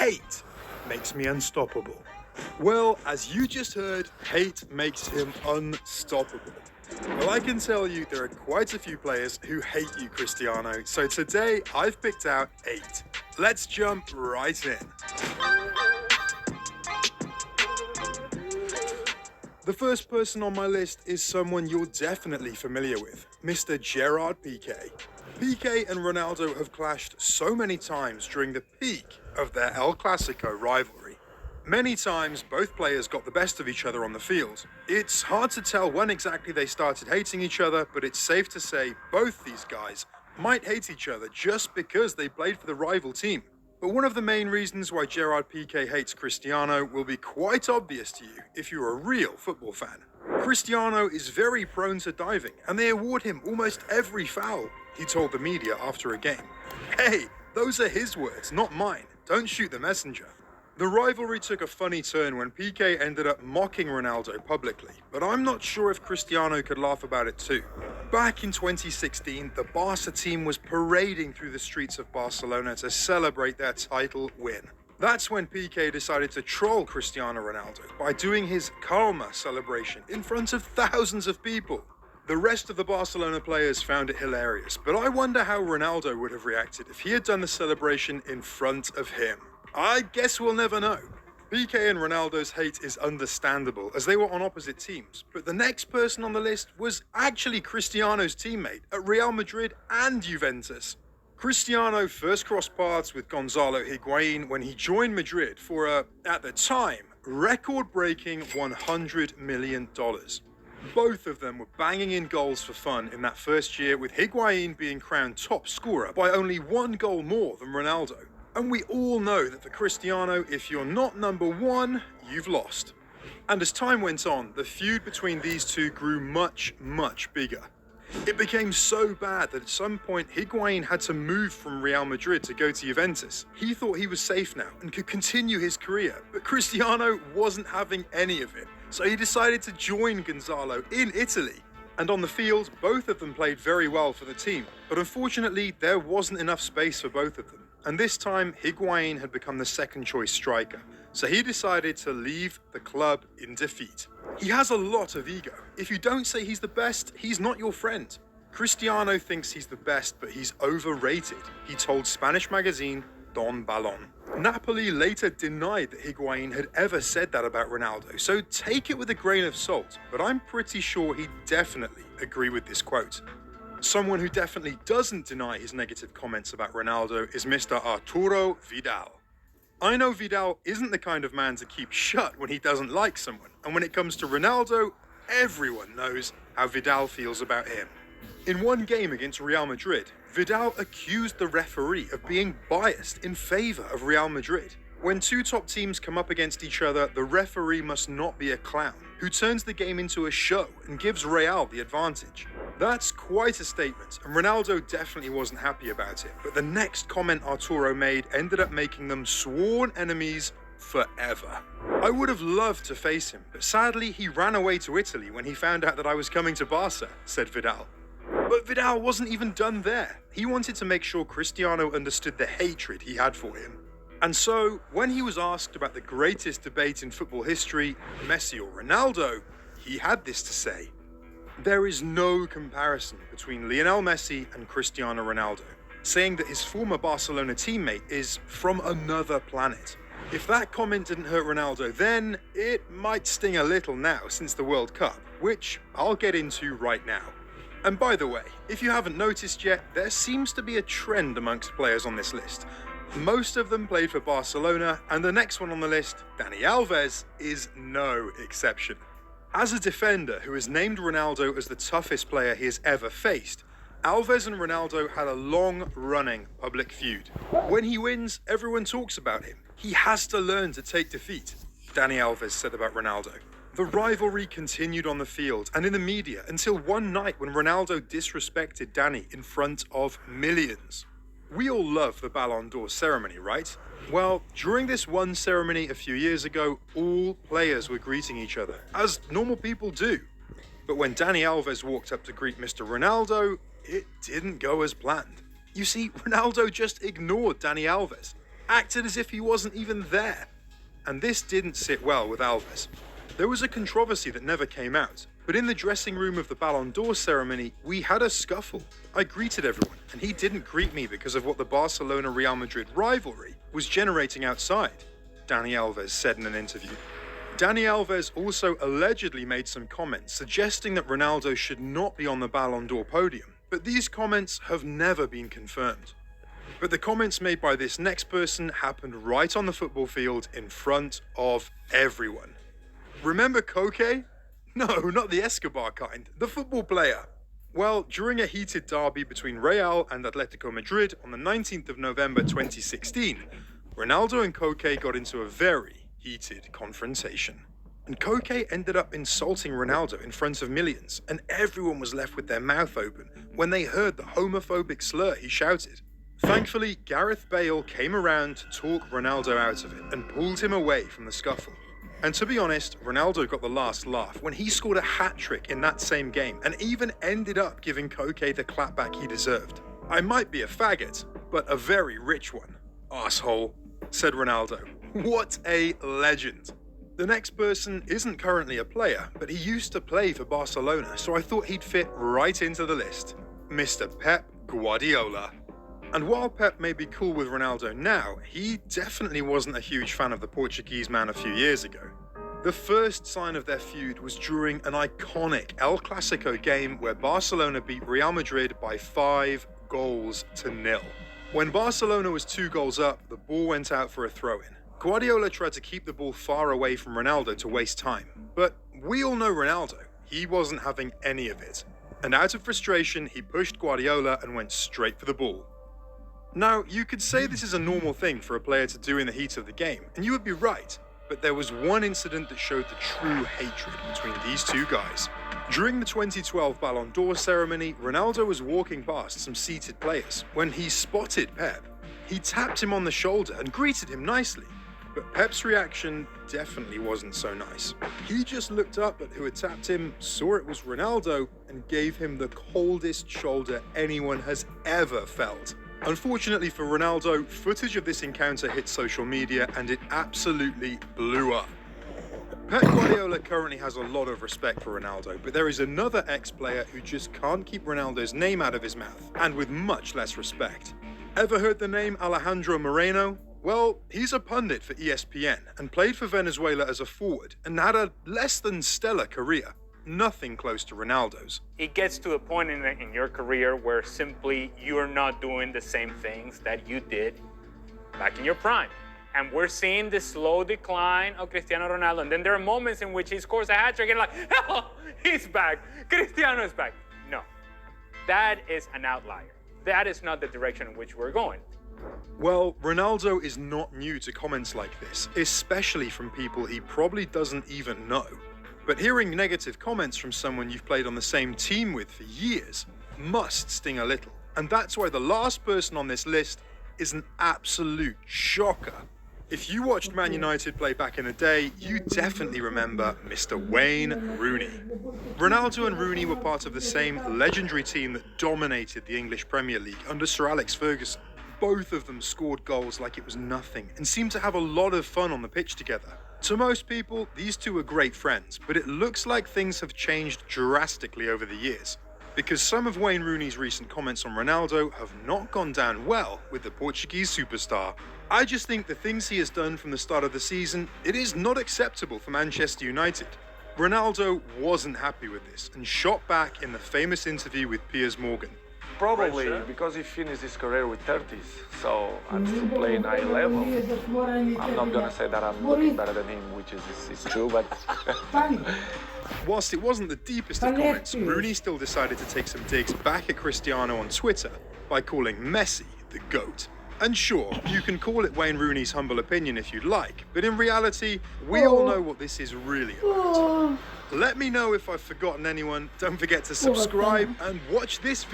hate makes me unstoppable. Well, as you just heard, hate makes him unstoppable. Well, I can tell you there are quite a few players who hate you, Cristiano, so today I've picked out 8. Let's jump right in. The first person on my list is someone you're definitely familiar with, Mr. Gerard Piqué. Piqué and Ronaldo have clashed so many times during the peak of their El Clasico rivalry. Many times, both players got the best of each other on the field. It's hard to tell when exactly they started hating each other, but it's safe to say both these guys might hate each other just because they played for the rival team. But one of the main reasons why Gerard Piqué hates Cristiano will be quite obvious to you if you're a real football fan. Cristiano is very prone to diving, and they award him almost every foul, he told the media after a game. Hey, those are his words, not mine. Don't shoot the messenger. The rivalry took a funny turn when Piqué ended up mocking Ronaldo publicly, but I'm not sure if Cristiano could laugh about it too. Back in 2016, the Barca team was parading through the streets of Barcelona to celebrate their title win. That's when Piqué decided to troll Cristiano Ronaldo by doing his Calma celebration in front of thousands of people. The rest of the Barcelona players found it hilarious, but I wonder how Ronaldo would have reacted if he had done the celebration in front of him. I guess we'll never know. Piqué and Ronaldo's hate is understandable as they were on opposite teams, but the next person on the list was actually Cristiano's teammate at Real Madrid and Juventus. Cristiano first crossed paths with Gonzalo Higuain when he joined Madrid for a, at the time, record-breaking $100 million. Both of them were banging in goals for fun in that first year, with Higuain being crowned top scorer by only 1 goal more than Ronaldo. And we all know that for Cristiano, if you're not number 1, you've lost. And as time went on, the feud between these two grew much, much bigger. It became so bad that at some point Higuain had to move from Real Madrid to go to Juventus. He thought he was safe now and could continue his career, but Cristiano wasn't having any of it. So he decided to join Gonzalo in Italy. And on the field, both of them played very well for the team, but unfortunately there wasn't enough space for both of them. And this time, Higuain had become the second choice striker, so he decided to leave the club in defeat. He has a lot of ego. If you don't say he's the best, he's not your friend. Cristiano thinks he's the best, but he's overrated, he told Spanish magazine Don Balón. Napoli later denied that Higuain had ever said that about Ronaldo, so take it with a grain of salt, but I'm pretty sure he'd definitely agree with this quote. Someone who definitely doesn't deny his negative comments about Ronaldo is Mr. Arturo Vidal. I know Vidal isn't the kind of man to keep shut when he doesn't like someone, and when it comes to Ronaldo, everyone knows how Vidal feels about him. In one game against Real Madrid, Vidal accused the referee of being biased in favour of Real Madrid. When two top teams come up against each other, the referee must not be a clown who turns the game into a show and gives Real the advantage. That's quite a statement, and Ronaldo definitely wasn't happy about it, but the next comment Arturo made ended up making them sworn enemies forever. I would have loved to face him, but sadly he ran away to Italy when he found out that I was coming to Barca, said Vidal. But Vidal wasn't even done there. He wanted to make sure Cristiano understood the hatred he had for him. And so, when he was asked about the greatest debate in football history, Messi or Ronaldo, he had this to say. There is no comparison between Lionel Messi and Cristiano Ronaldo, saying that his former Barcelona teammate is from another planet. If that comment didn't hurt Ronaldo then, it might sting a little now since the World Cup, which I'll get into right now. And by the way, if you haven't noticed yet, there seems to be a trend amongst players on this list. Most of them played for Barcelona, and the next one on the list, Dani Alves, is no exception. As a defender who has named Ronaldo as the toughest player he has ever faced, Alves and Ronaldo had a long-running public feud. When he wins, everyone talks about him. He has to learn to take defeat, Dani Alves said about Ronaldo. The rivalry continued on the field and in the media until one night when Ronaldo disrespected Dani in front of millions. We all love the Ballon d'Or ceremony, right? Well, during this one ceremony a few years ago, all players were greeting each other, as normal people do. But when Dani Alves walked up to greet Mr. Ronaldo, it didn't go as planned. You see, Ronaldo just ignored Dani Alves. acted as if he wasn't even there. And this didn't sit well with Alves. There was a controversy that never came out, but in the dressing room of the Ballon d'Or ceremony, we had a scuffle. I greeted everyone, and he didn't greet me because of what the Barcelona-Real Madrid rivalry was generating outside, Dani Alves said in an interview. Dani Alves also allegedly made some comments suggesting that Ronaldo should not be on the Ballon d'Or podium, but these comments have never been confirmed. But the comments made by this next person happened right on the football field in front of everyone. Remember Koke? No, not the Escobar kind, the football player. Well, during a heated derby between Real and Atletico Madrid on the 19th of November 2016, Ronaldo and Koke got into a very heated confrontation. And Koke ended up insulting Ronaldo in front of millions, and everyone was left with their mouth open when they heard the homophobic slur he shouted. Thankfully, Gareth Bale came around to talk Ronaldo out of it and pulled him away from the scuffle. And to be honest, Ronaldo got the last laugh when he scored a hat-trick in that same game and even ended up giving Koke the clapback he deserved. I might be a faggot, but a very rich one. Arsehole, said Ronaldo. What a legend. The next person isn't currently a player, but he used to play for Barcelona, so I thought he'd fit right into the list. Mr. Pep Guardiola. And while Pep may be cool with Ronaldo now, he definitely wasn't a huge fan of the Portuguese man a few years ago. The first sign of their feud was during an iconic El Clasico game where Barcelona beat Real Madrid by 5-0. When Barcelona was 2 goals up, the ball went out for a throw-in. Guardiola tried to keep the ball far away from Ronaldo to waste time, but we all know Ronaldo. He wasn't having any of it. And out of frustration, he pushed Guardiola and went straight for the ball. Now, you could say this is a normal thing for a player to do in the heat of the game, and you would be right, but there was one incident that showed the true hatred between these two guys. During the 2012 Ballon d'Or ceremony, Ronaldo was walking past some seated players when he spotted Pep. He tapped him on the shoulder and greeted him nicely, but Pep's reaction definitely wasn't so nice. He just looked up at who had tapped him, saw it was Ronaldo, and gave him the coldest shoulder anyone has ever felt. Unfortunately for Ronaldo, footage of this encounter hit social media and it absolutely blew up. Pep Guardiola currently has a lot of respect for Ronaldo, but there is another ex-player who just can't keep Ronaldo's name out of his mouth, and with much less respect. Ever heard the name Alejandro Moreno? Well, he's a pundit for ESPN and played for Venezuela as a forward and had a less than stellar career. Nothing close to Ronaldo's. It gets to a point in your career where simply you're not doing the same things that you did back in your prime. And we're seeing the slow decline of Cristiano Ronaldo. And then there are moments in which he scores a hat-trick and like, oh, he's back. Cristiano is back. No, that is an outlier. That is not the direction in which we're going. Well, Ronaldo is not new to comments like this, especially from people he probably doesn't even know. But hearing negative comments from someone you've played on the same team with for years must sting a little. And that's why the last person on this list is an absolute shocker. If you watched Man United play back in the day, you definitely remember Mr. Wayne Rooney. Ronaldo and Rooney were part of the same legendary team that dominated the English Premier League under Sir Alex Ferguson. Both of them scored goals like it was nothing and seemed to have a lot of fun on the pitch together. To most people, these two are great friends, but it looks like things have changed drastically over the years, because some of Wayne Rooney's recent comments on Ronaldo have not gone down well with the Portuguese superstar. I just think the things he has done from the start of the season, it is not acceptable for Manchester United. Ronaldo wasn't happy with this and shot back in the famous interview with Piers Morgan. Probably because he finished his career with 30s, so I'm still playing high level. I'm not gonna say that I'm looking better than him, which is true, but... Whilst it wasn't the deepest of comments, Rooney still decided to take some digs back at Cristiano on Twitter by calling Messi the GOAT. And sure, you can call it Wayne Rooney's humble opinion if you'd like, but in reality, we all know what this is really about. Let me know if I've forgotten anyone. Don't forget to subscribe and watch this video.